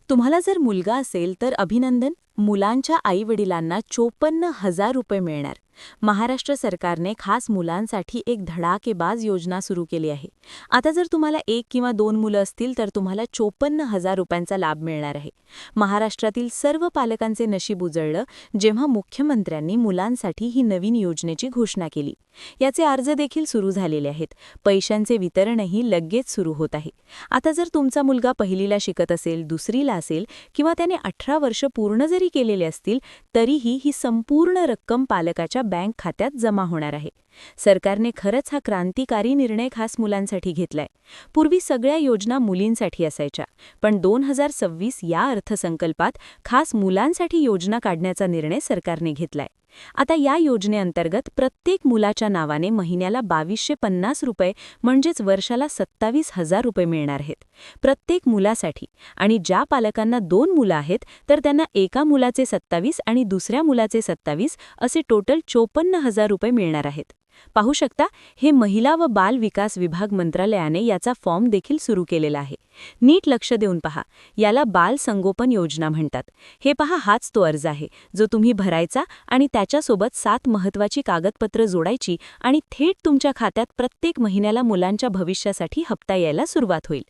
तुम्हाला जर मुलगा असेल तर अभिनंदन. मुलांच्या आईवडिलांना 54,000 रुपये मिळणार. महाराष्ट्र सरकारने खास मुलांसाठी एक धडाकेबाज योजना सुरू केली आहे. आता जर तुम्हाला 1 किंवा 2 मुलं असतील तर तुम्हाला 54,000 रुपयांचा लाभ मिळणार आहे. महाराष्ट्रातील सर्व पालकांचे नशीब उजळलं जेव्हा मुख्यमंत्र्यांनी मुलांसाठी ही नवीन योजनेची घोषणा केली. याचे अर्ज देखील सुरू झालेले आहेत. पैशांचे वितरणही लगेच सुरू होत आहे. आता जर तुमचा मुलगा पहिलीला शिकत असेल, दुसरीला असेल किंवा त्याने 18 वर्ष पूर्ण जरी केलेले असतील तरीही ही संपूर्ण रक्कम पालकाच्या बँक खात्यात जमा होणार आहे. सरकारने खरंच हा क्रांतिकारी निर्णय खास मुलांसाठी घेतलाय. पूर्वी सगळ्या योजना मुलींसाठी असायच्या, पण 2026 या अर्थसंकल्पात खास मुलांसाठी योजना काढण्याचा निर्णय सरकारने घेतलाय. आता या योजनेअंतर्गत प्रत्येक मुलाच्या नावाने महिन्याला 2250 रुपये म्हणजेच वर्षाला 27,000 रुपये मिळणार आहेत. प्रत्येक मुलासाठी. आणि ज्या पालकांना 2 मुलं आहेत तर त्यांना एका मुलाचे 27 आणि दुसऱ्या मुलाचे 27 असे टोटल 54,000 रुपये मिळणार आहेत. पाहू शकता, हे महिला व बाल विकास विभाग मंत्रालयाने याचा फॉर्म देखील सुरू केलेला आहे. नीट लक्ष देऊन पहा. याला बाल संगोपन योजना म्हणतात. हे पहा, हाच तो अर्ज आहे जो तुम्ही भरायचा आणि त्याच्यासोबत 7 महत्त्वाची कागदपत्र जोडायची आणि थेट तुमच्या खात्यात प्रत्येक महिन्याला मुलांच्या भविष्यासाठी हप्ता यायला सुरुवात होईल.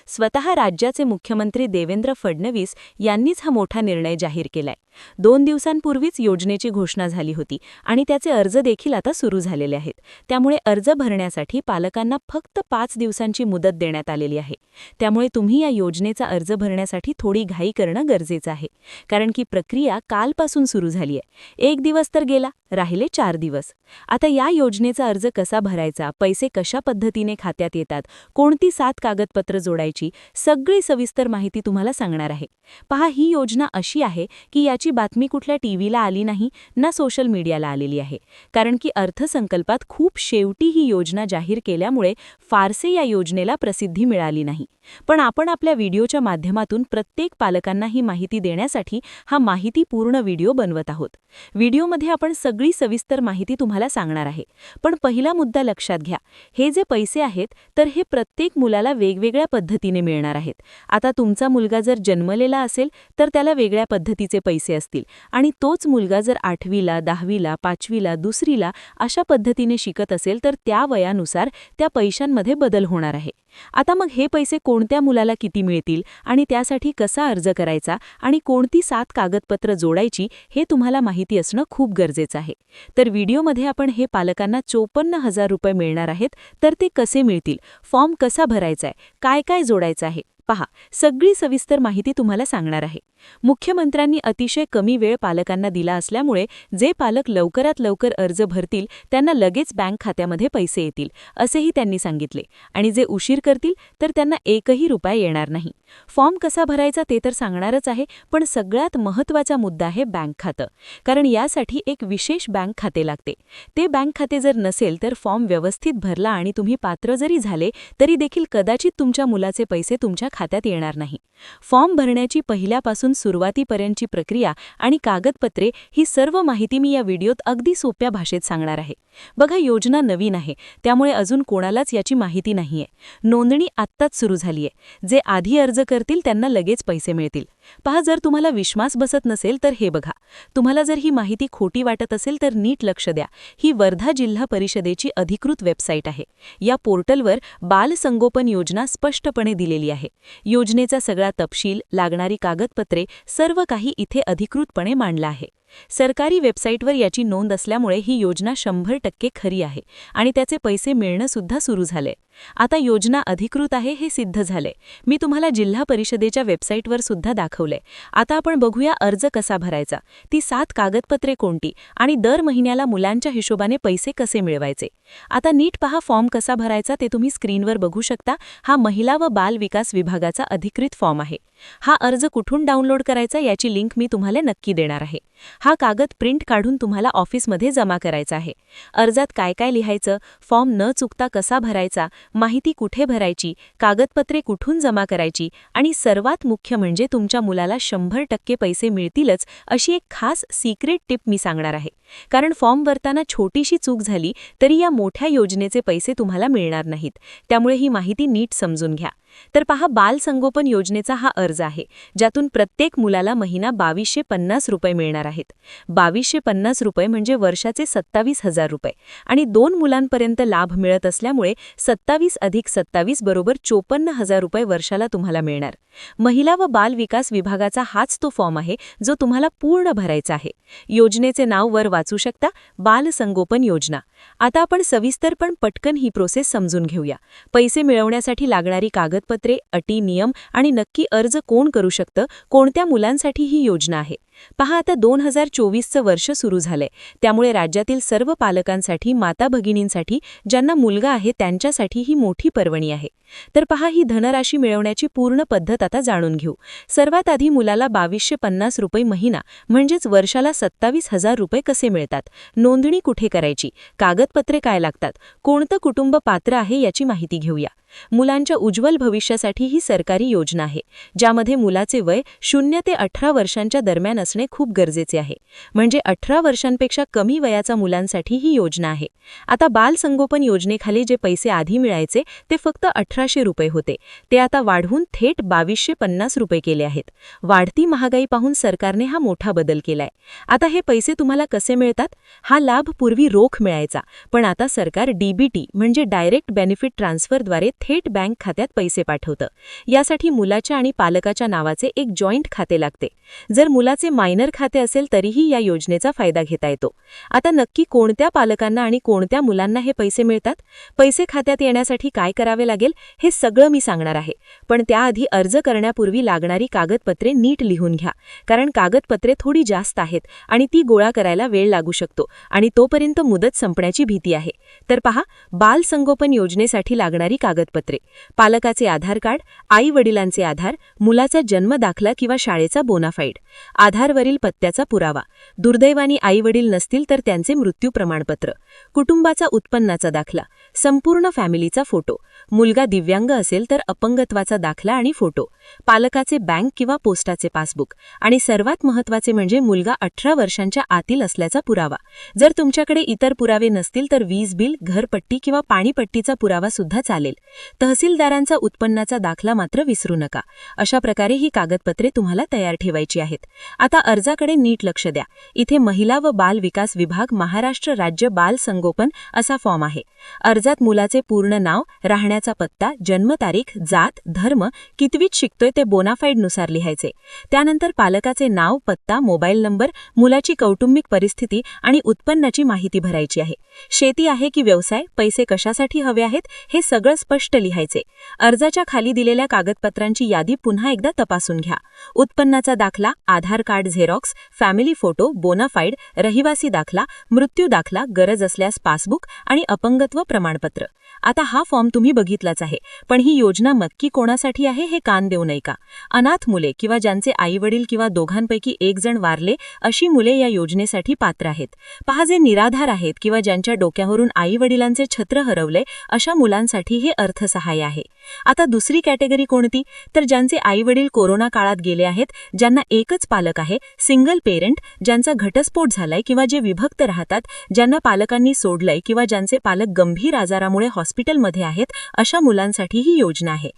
स्वतः राज्याचे मुख्यमंत्री देवेंद्र फडणवीस यांनीच हा मोठा निर्णय जाहीर केलाय. 2 दिवसांपूर्वीच योजनेची घोषणा झाली होती आणि त्याचे अर्ज देखील आता सुरू झालेले आहेत. त्यामुळे अर्ज भरण्यासाठी पालकांना फक्त 5 दिवसांची मुदत देण्यात आलेली आहे. त्यामुळे तुम्ही या योजनेचा अर्ज भरण्यासाठी थोडी घाई करणं गरजेचं आहे, कारण की प्रक्रिया कालपासून सुरू झाली आहे. 1 दिवस तर गेला, राहिले 4 दिवस. आता या योजनेचा अर्ज कसा भरायचा, पैसे कशा पद्धतीने खात्यात येतात, कोणती 7 कागदपत्र जोडायची, सगळी सविस्तर माहिती तुम्हाला सांगणार आहे. पहा, ही योजना अशी आहे की याची बातमी कुठल्या टीव्हीला आली नाही ना सोशल मीडियाला आलेली आहे, कारण की अर्थसंकल्पात खूप शेवटी ही योजना जाहीर केल्यामुळे फारसे या योजनेला प्रसिद्धी मिळाली नाही. पण आपण आपल्या व्हिडिओच्या माध्यमातून प्रत्येक पालकांना ही माहिती देण्यासाठी हा माहितीपूर्ण व्हिडिओ बनवत आहोत. व्हिडिओमध्ये आपण सगळी सविस्तर माहिती तुम्हाला सांगणार आहे. पण पहिला मुद्दा लक्षात घ्या. हे जे पैसे आहेत तर हे प्रत्येक मुलाला वेगवेगळ्या पद्धतीने मिळणार आहेत. आता तुमचा मुलगा जर जन्मलेला असेल तर त्याला वेगळ्या पद्धतीचे पैसे असतील आणि तोच मुलगा जर 8वीला, 10वीला, 5वीला, दुसरीला अशा पद्धतीने शिकत असेल तर त्या वयानुसार त्या पैशांमध्ये बदल होणार आहे. आता मग हे पैसे कोणत्या मुलाला किती मिळतील आणि त्यासाठी कसा अर्ज करायचा आणि कोणती 7 कागदपत्र जोडायची हे तुम्हाला माहिती असणं खूप गरजेचं आहे. तर व्हिडिओमध्ये आपण हे पालकांना 54,000 रुपये मिळणार आहेत तर ते कसे मिळतील, फॉर्म कसा भरायचा आहे, काय काय जोडायचं आहे, पहा, सगळी सविस्तर माहिती तुम्हाला सांगणार आहे. मुख्यमंत्र्यांनी अतिशय कमी वेळ पालकांना दिला असल्यामुळे जे पालक लवकरात लवकर अर्ज भरतील त्यांना लगेच बँक खात्यामध्ये पैसे येतील असेही त्यांनी सांगितले, आणि जे उशीर करतील तर त्यांना 1ही रुपया येणार नाही. फॉर्म कसा भरायचा ते तर सांगणारच आहे, पण सगळ्यात महत्त्वाचा मुद्दा आहे बँक खातं, कारण यासाठी एक विशेष बँक खाते लागते. ते बँक खाते जर नसेल तर फॉर्म व्यवस्थित भरला आणि तुम्ही पात्र जरी झाले तरी देखील कदाचित तुमच्या मुलाचे पैसे तुमच्या खात्यात येणार नाही. फॉर्म भरण्याची पहिल्यापासून सुरुवातीपर्यंतची प्रक्रिया आणि कागदपत्रे ही सर्व माहिती मी या व्हिडिओत अगदी सोप्या भाषेत सांगणार आहे. बघा, योजना नवीन आहे त्यामुळे अजून कोणालाच याची माहिती नाहीये. नोंदणी आत्ताच सुरू झालीये. जे आधी अर्ज करतील त्यांना लगेच पैसे मिळतील. पहा, जर तुम्हाला विश्वास बसत नसेल तर हे बघा. तुम्हाला जर ही माहिती खोटी वाटत असेल तर नीट लक्ष द्या. ही वर्धा जिल्हा परिषदेची अधिकृत वेबसाईट आहे. या पोर्टलवर बाल संगोपन योजना स्पष्टपणे दिलेली आहे. योजनेचा सगळा तपशील, लागणारी कागदपत्रे सर्व काही इथे अधिकृतपणे मांडलं आहे. सरकारी वेबसाईटवर याची नोंद असल्यामुळे ही योजना 100% खरी आहे आणि त्याचे पैसे मिळणं सुद्धा सुरू झाले. आता योजना अधिकृत आहे हे सिद्ध झाले. मी तुम्हाला जिल्हा परिषदेच्या वेबसाईटवर सुद्धा दाखवले. आता आपण बघूया अर्ज कसा भरायचा, ती 7 कागदपत्रे कोणती आणि दर महिन्याला मुलांच्या हिशोबाने पैसे कसे मिळवायचे. आता नीट पहा, फॉर्म कसा भरायचा ते तुम्ही स्क्रीनवर बघू शकता. हा महिला व बाल विकास विभागाचा अधिकृत फॉर्म आहे. हा अर्ज कुठून डाउनलोड करायचा याची लिंक मी तुम्हाला नक्की देणार आहे. हा कागद प्रिंट काढून तुम्हाला ऑफिसमध्ये जमा करायचा आहे. अर्जात काय काय लिहायचं, फॉर्म न चुकता कसा भरायचा, माहिती कुठे भरायची, कागदपत्रे कुठून जमा करायची आणि सर्वात मुख्य म्हणजे तुमच्या मुलाला 100% पैसे मिळतीलच अशी एक खास सिक्रेट टिप मी सांगणार आहे. कारण फॉर्म भरताना छोटीशी चूक झाली तरी या मोठ्या योजनेचे पैसे तुम्हाला मिळणार नाहीत. त्यामुळे ही माहिती नीट समजून घ्या. तर पहा, बाल संगोपन योजनेचा हा अर्ज आहे, ज्यातून प्रत्येक मुलाला महिना 2250 रुपये मिळणार आहेत. 2250 रुपये म्हणजे वर्षाचे 27,000 रुपये आणि 2 मुलांपर्यंत लाभ मिळत असल्यामुळे 27 अधिक 27 बरोबर 54,000 रुपये वर्षाला तुम्हाला मिळणार. महिला व बाल विकास विभागाचा हाच तो फॉर्म आहे जो तुम्हाला पूर्ण भरायचा आहे. योजनेचे नाव वर वाचू शकता, बाल संगोपन योजना. आता आपण सविस्तर पण पटकन ही प्रोसेस समजून घेऊया. पैसे मिळवण्यासाठी लागणारी कागदपत्रे, अटी, नियम आणि नक्की अर्ज कोण करू शकतं, कोणत्या मुलांसाठी ही योजना आहे. पहा, आता 2024चं वर्ष सुरू झालंय, त्यामुळे राज्यातील सर्व पालकांसाठी, माता भगिनींसाठी, ज्यांना मुलगा आहे त्यांच्यासाठी ही मोठी पर्वणी आहे. तर पहा, ही धनराशी मिळवण्याची पूर्ण पद्धत आता जाणून घेऊ. सर्वात आधी मुलाला 2250 रुपये महिना म्हणजेच वर्षाला 27,000 रुपये कसे मिळतात, नोंदणी कुठे करायची, कागदपत्रे काय लागतात, कोणतं कुटुंब पात्र आहे याची माहिती घेऊया. मुलांच्या उज्ज्वल भविष्यासाठी ही सरकारी योजना आहे, ज्यामध्ये मुलाचे वय 0 ते 18 वर्षांच्या दरम्यान असणे खूप गरजेचे आहे. म्हणजे 18 वर्षांपेक्षा कमी वयाच्या मुलांसाठी ही योजना आहे. आता बाल संगोपन योजनेखाली जे पैसे आधी मिळायचे ते फक्त 1800 रुपये होते, ते आता वाढवून थेट 2250 रुपये केले आहेत. वाढती महागाई पाहून सरकारने हा मोठा बदल केलाय. आता हे पैसे तुम्हाला कसे मिळतात? हा लाभ पूर्वी रोख मिळायचा, पण आता सरकार डीबीटी म्हणजे डायरेक्ट बेनिफिट ट्रान्सफरद्वारे थेट बँक खात्यात पैसे पाठवतं. यासाठी मुलाच्या आणि पालकाच्या नावाचे एक जॉईंट खाते लागते. जर मुलाचे मायनर खाते असेल तरीही या योजनेचा फायदा घेता येतो. आता नक्की कोणत्या पालकांना आणि कोणत्या मुलांना हे पैसे मिळतात? पैसे खात्यात येण्यासाठी काय करावे लागेल हे सगळं मी सांगणार आहे, पण त्याआधी अर्ज करण्यापूर्वी लागणारी कागदपत्रे नीट लिहून घ्या, कारण कागदपत्रे थोडी जास्त आहेत आणि ती गोळा करायला वेळ लागू शकतो आणि तोपर्यंत मुदत संपण्याची भीती आहे. तर पहा, बाल संगोपन योजनेसाठी लागणारी कागदपत्रे: पालकाचे आधार कार्ड, आई वडिलांचे आधार, मुलाचा जन्म दाखला किंवा शाळेचा बोनाफाईड, आधारवरील पत्त्याचा पुरावा, दुर्दैवाने आई वडील नसतील तर त्यांचे मृत्यू प्रमाणपत्र, कुटुंबाचा उत्पन्नाचा दाखला, संपूर्ण फॅमिलीचा फोटो, मुलगा दिव्यांग असेल तर अपंगत्वाचा दाखला आणि फोटो, पालकाचे बँक किंवा पोस्टाचे पासबुक आणि सर्वात महत्त्वाचे म्हणजे मुलगा 18 वर्षांच्या आतील असल्याचा पुरावा. जर तुमच्याकडे इतर पुरावे नसतील तर वीज बिल, घरपट्टी किंवा पाणीपट्टीचा पुरावा सुद्धा चालेल. तहसीलदारांचा उत्पन्नाचा दाखला मात्र विसरू नका. अशा प्रकारे ही कागदपत्रे तुम्हाला तयार ठेवायची आहेत. आता अर्जाकडे नीट लक्ष द्या. इथे महिला व बाल विकास विभाग, महाराष्ट्र राज्य बाल संगोपन असा फॉर्म आहे. अर्जात मुलाचे पूर्ण नाव, राहण्याचा पत्ता, जन्मतारीख, जात, धर्म, कितवीत शिकतोय ते बोनाफाईडनुसार लिहायचे. त्यानंतर पालकाचे नाव, पत्ता, मोबाईल नंबर, मुलाची कौटुंबिक परिस्थिती आणि उत्पन्नाची माहिती भरायची आहे. शेती आहे की व्यवसाय, पैसे कशासाठी हवे आहेत हे सगळं स्पष्ट लिहायचे. अर्जाच्या खाली दिलेल्या कागदपत्रांची यादी पुन्हा एकदा तपासून घ्या. उत्पन्नाचा दाखला, Aadhaar card xerox, family photo, bonafide, रहिवासी दाखला, मृत्यू दाखला, गरज असल्यास पासबुक आणि अपंगत्व प्रमाणपत्र. आता हा फॉर्म तुम्ही बघितलाच आहे, पण ही योजना नक्की कोणासाठी आहे हे कान देऊ नये का? अनाथ मुले किंवा ज्यांचे आईवडील किंवा दोघांपैकी एक जण वारले अशी मुले या योजनेसाठी पात्र आहेत. पहा, जे निराधार आहेत किंवा ज्यांच्या डोक्यावरून आईवडिलांचे छत्र हरवले अशा मुलांसाठी हे अर्थसहाय्य आहे. आता दुसरी कॅटेगरी कोणती? तर ज्यांचे आईवडील कोरोना काळात गेले आहेत, ज्यांना एकच पालक आहे, सिंगल पेरेंट, ज्यांचा घटस्फोट झालाय किंवा जे विभक्त राहतात, ज्यांना पालकांनी सोडलंय किंवा ज्यांचे पालक गंभीर आजारामुळे हॉस्पिटलमध्ये आहेत, अशा मुलांसाठी ही योजना आहे.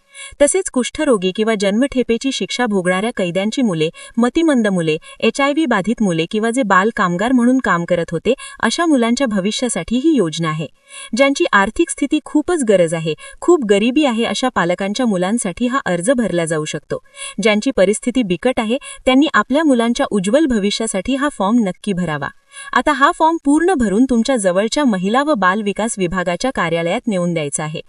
तसेच कुष्ठरोगी किंवा जन्मठेपेची शिक्षा भोगणाऱ्या कैद्यांची मुले, मतिमंद मुले, HIV बाधित मुले किंवा जे बाल कामगार म्हणून काम करत होते अशा मुलांच्या भविष्यासाठी ही योजना आहे. ज्यांची आर्थिक स्थिती खूपच गरज आहे, खूप गरिबी आहे, अशा पालकांच्या मुलांसाठी हा अर्ज भरला जाऊ शकतो. ज्यांची परिस्थिती बिकट आहे त्यांनी आपल्या मुलांच्या उज्ज्वल भविष्यासाठी हा फॉर्म नक्की भरावा. आता हा फॉर्म पूर्ण भरून तुमच्या जवळच्या महिला व बाल विकास विभागाच्या कार्यालयात नेऊन द्यायचा आहे.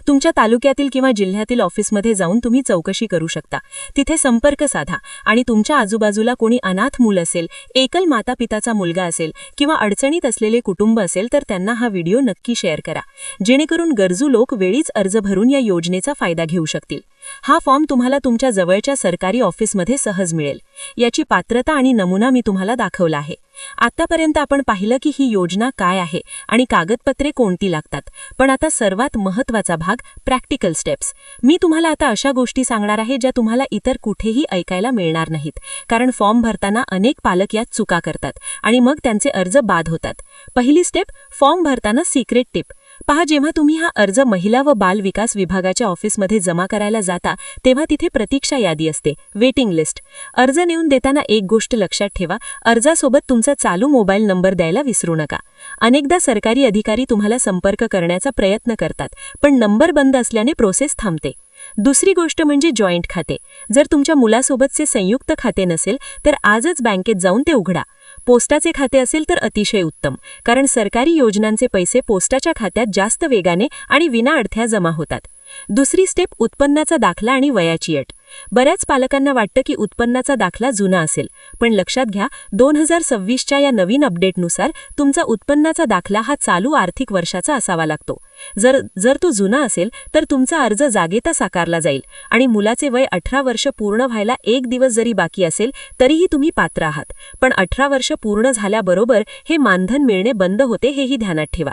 तुमच्या तालुक्यातील किंवा जिल्ह्यातील ऑफिसमध्ये जाऊन तुम्ही चौकशी करू शकता. तिथे संपर्क साधा आणि तुमच्या आजूबाजूला कोणी अनाथ मूल असेल, एकल माता पिताचा मुलगा असेल किंवा अडचणीत असलेले कुटुंब असेल तर त्यांना हा व्हिडिओ नक्की शेअर करा, जेणेकरून गरजू लोक वेळीच अर्ज भरून या योजनेचा फायदा घेऊ शकतील. हा फॉर्म तुम्हाला तुमच्या जवळच्या सरकारी ऑफिसमध्ये सहज मिळेल. याची पात्रता आणि नमुना मी तुम्हाला दाखवला आहे. आतापर्यंत आपण पाहिलं की ही योजना काय आहे आणि कागदपत्रे कोणती लागतात, पण आता सर्वात महत्त्वाचा भाग, प्रॅक्टिकल स्टेप्स. मी तुम्हाला आता अशा गोष्टी सांगणार आहे ज्या तुम्हाला इतर कुठेही ऐकायला मिळणार नाहीत, कारण फॉर्म भरताना अनेक पालक यात चुका करतात आणि मग त्यांचे अर्ज बाद होतात. पहिली स्टेप, फॉर्म भरताना सिक्रेट टिप. पहा, जेव्हा तुम्ही हा अर्ज महिला व बाल विकास विभागाच्या ऑफिसमध्ये जमा करायला जाता तेव्हा तिथे प्रतीक्षा यादी असते, वेटिंग लिस्ट. अर्ज नेऊन देताना एक गोष्ट लक्षात ठेवा, अर्जासोबत तुमचा चालू मोबाईल नंबर द्यायला विसरू नका. अनेकदा सरकारी अधिकारी तुम्हाला संपर्क करण्याचा प्रयत्न करतात, पण नंबर बंद असल्याने प्रोसेस थांबते. दुसरी गोष्ट म्हणजे जॉईंट खाते. जर तुमच्या मुलासोबतचे संयुक्त खाते नसेल तर आजच बँकेत जाऊन ते उघडा. पोस्टाचे खाते असेल तर अतिशय उत्तम, कारण सरकारी योजनांचे पैसे पोस्टाच्या खात्यात जास्त वेगाने आणि विनाअडथळा जमा होतात. दुसरी स्टेप, उत्पन्नाचा दाखला आणि वयाची अट. बऱ्याच पालकांना वाटतं की उत्पन्नाचा दाखला जुना असेल, पण लक्षात घ्या 2026च्या या नवीन अपडेटनुसार तुमचा उत्पन्नाचा दाखला हा चालू आर्थिक वर्षाचा असावा लागतो. जर तो जुना असेल तर तुमचा अर्ज जागेता साकारला जाईल आणि मुलाचे वय 18 वर्ष पूर्ण व्हायला एक दिवस जरी बाकी असेल तरीही तुम्ही पात्र आहात. पण 18 वर्ष पूर्ण झाल्याबरोबर हे मानधन मिळणे बंद होते, हेही ध्यानात ठेवा.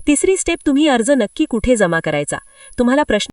तिसरी स्टेप, तुम्ही अर्ज नक्की कुठे जमा करायचा. तुम्हाला प्रश्न